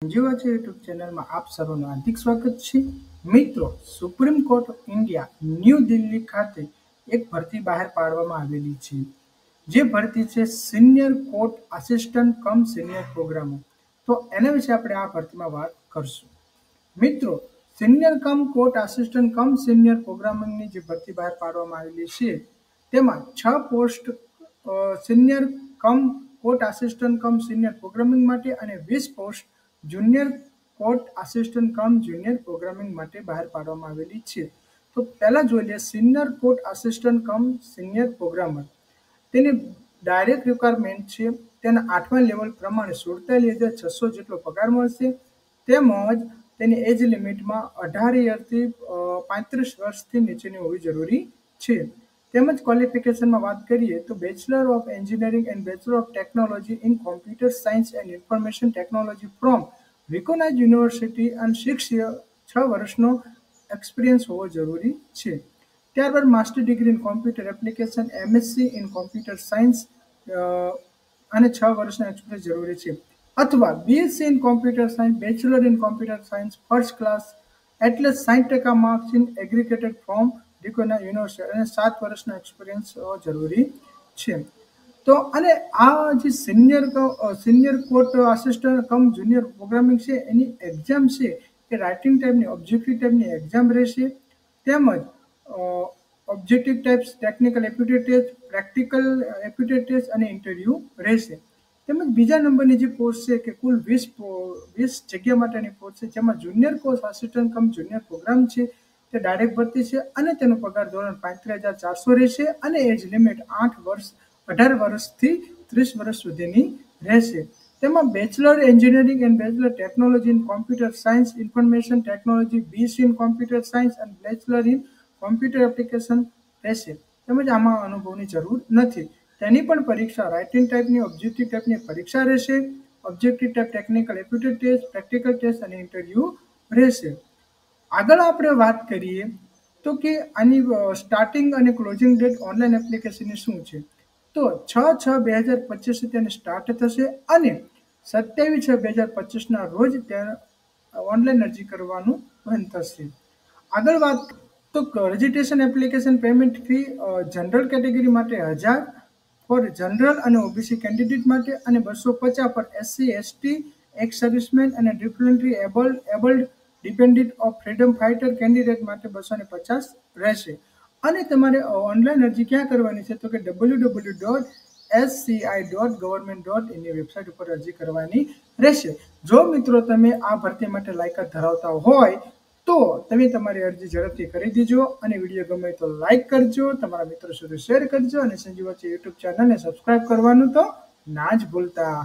સંજીવા YouTube ચેનલમાં આપ સર્વનું હાર્દિક સ્વાગત છે. મિત્રો, supreme court of India new Delhi ખાતે એક ભરતી બહાર પાડવામાં આવેલી છે. જે ભરતી છે senior court assistant cum senior programmer. તો એના વિશે આપણે આ ભરતીમાં વાત કરશું. મિત્રો, senior cum court assistant cum senior પ્રોગ્રામિંગની જે ભરતી બહાર પાડવામાં આવેલી છે તેમાં 6 post senior cum court assistant cum senior programming માટે અને 20 post junior court assistant cum junior programming માટે બહાર પાડવામાં આવેલી છે. તો પહેલા જોઈ લઈએ senior court assistant cum senior programmer. તેની ડાયરેક્ટ રિક્વાયરમેન્ટ છે તેના 8મા લેવલ પ્રમાણે 47,600 જેટલો પગાર મળશે. તેમજ તેની એજ લિમિટમાં 18 યરથી 35 વર્ષથી નીચેની હોવી જરૂરી છે. તેમજ ક્વોલિફિકેશનમાં વાત કરીએ તો bachelor of engineering and bachelor of technology in computer science and information technology from recognised university અને 6 વર્ષનો એક્સપિરિયન્સ હોવો જરૂરી છે. ત્યારબાદ master degree in computer application MSc in computer science અને 6 વર્ષનો એક્સપિરિયન્સ જરૂરી છે. અથવા BSc in computer science, bachelor in computer science first class at least 60% marks in aggregated from recognised university અને 7 વર્ષનો એક્સપિરિયન્સ જરૂરી છે. તો અને આ જે senior court assistant cum junior programming છે એની એક્ઝામ છે એ રાઇટિંગ ટાઈપની ઓબ્જેક્ટિવ ટાઈપની એક્ઝામ રહેશે. તેમજ objective types technical aptitude test, practical aptitude test અને ઇન્ટરવ્યૂ રહેશે. તેમજ બીજા નંબરની જે પોસ્ટ છે કે કુલ 20 જગ્યા માટેની પોસ્ટ છે જેમાં junior course assistant cum junior program છે તે ડાયરેક્ટ ભરતી છે અને તેનો પગાર ધોરણ 35,400 રહેશે અને એજ લિમિટ 18 વર્ષથી 30 વર્ષ સુધીની રહેશે. તેમાં bachelor engineering and bachelor technology in computer science information technology, BSc in computer science અને બેચલર ઇન કોમ્પ્યુટર એપ્લિકેશન રહેશે. તેમજ આમાં અનુભવની જરૂર નથી. તેની પણ પરીક્ષા રાઇટિંગ ટાઈપની ઓબ્જેક્ટિવ ટાઈપની પરીક્ષા રહેશે. Objective type technical aptitude test, practical test અને ઇન્ટરવ્યૂ રહેશે. આગળ આપણે વાત કરીએ તો કે આની સ્ટાર્ટિંગ અને ક્લોઝિંગ ડેટ ઓનલાઈન એપ્લિકેશનની શું છે. તો 6/6/2025 તેને સ્ટાર્ટ થશે અને 27/6/2025 રોજ ત્યાં ઓનલાઈન અરજી કરવાનું બંધ થશે. આગળ વાત તો registration application payment fee general category માટે 1000 ફોર જનરલ અને OBC કેન્ડિડેટ માટે અને 250 for SC, ST, ex serviceman અને differently abled dependent of freedom fighter candidate માટે 250 રહેશે. અને તમારે ઓનલાઈન અરજી ક્યાં કરવાની છે તો કે www.sci.government.in ની વેબસાઇટ ઉપર અરજી કરવાની રહેશે. જો મિત્રો તમે આ ભરતી માટે લાયકાત ધરાવતા હોય તો તમે તમારી અરજી ઝડપથી કરી દેજો અને વિડીયો ગમે તો લાઈક કરજો, તમારા મિત્રો સાથે શેર કરજો અને સંજીવા યુટ્યુબ ચેનલને સબસ્ક્રાઇબ કરવાનું તો ના જ ભૂલતા.